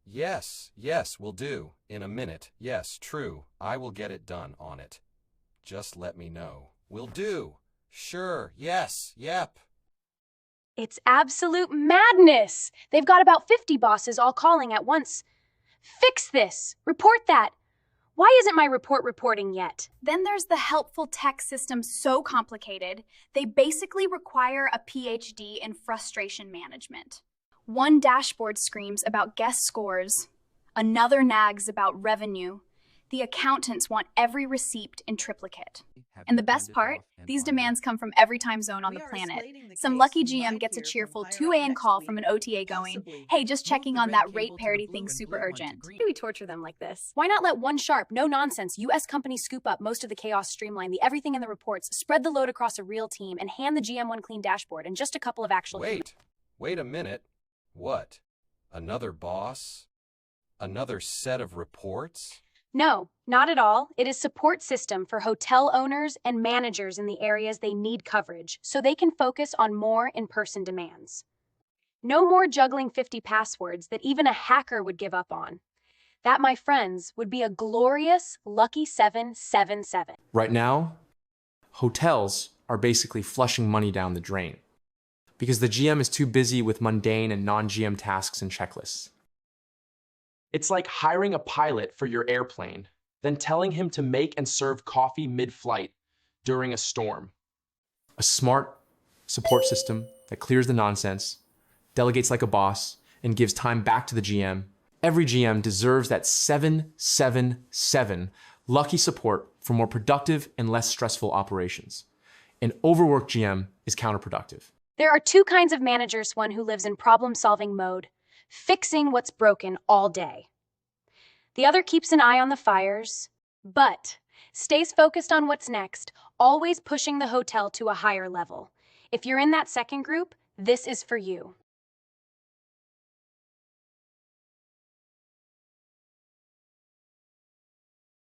Yes, yes, will do. In a minute. Yes, true. I will get it done on it. Just let me know. Will do. Sure, yes, yep. It's absolute madness! They've got about 50 bosses all calling at once. Fix this! Report that! Why isn't my report reporting yet? Then there's the helpful tech system so complicated, they basically require a PhD in frustration management. One dashboard screams about guest scores, another nags about revenue. The accountants want every receipt in triplicate. And the best part, these demands come from every time zone on the planet. Some lucky GM gets a cheerful 2 a.m. call from an OTA going, hey, just checking on that rate parity thing, super urgent. Why do we torture them like this? Why not let one sharp, no-nonsense US company scoop up most of the chaos, streamline the everything in the reports, spread the load across a real team, and hand the GM one clean dashboard and just a couple of actual... Wait a minute. What? Another boss? Another set of reports? No, not at all. It is support system for hotel owners and managers in the areas they need coverage, so they can focus on more in-person demands. No more juggling 50 passwords that even a hacker would give up on. That, my friends, would be a glorious lucky 777. Right now, hotels are basically flushing money down the drain because the GM is too busy with mundane and non-GM tasks and checklists. It's like hiring a pilot for your airplane, then telling him to make and serve coffee mid-flight during a storm. A smart support system that clears the nonsense, delegates like a boss, and gives time back to the GM. Every GM deserves that 777 lucky support for more productive and less stressful operations. An overworked GM is counterproductive. There are two kinds of managers: one who lives in problem-solving mode, fixing what's broken all day. The other keeps an eye on the fires, but stays focused on what's next, always pushing the hotel to a higher level. If you're in that second group, this is for you.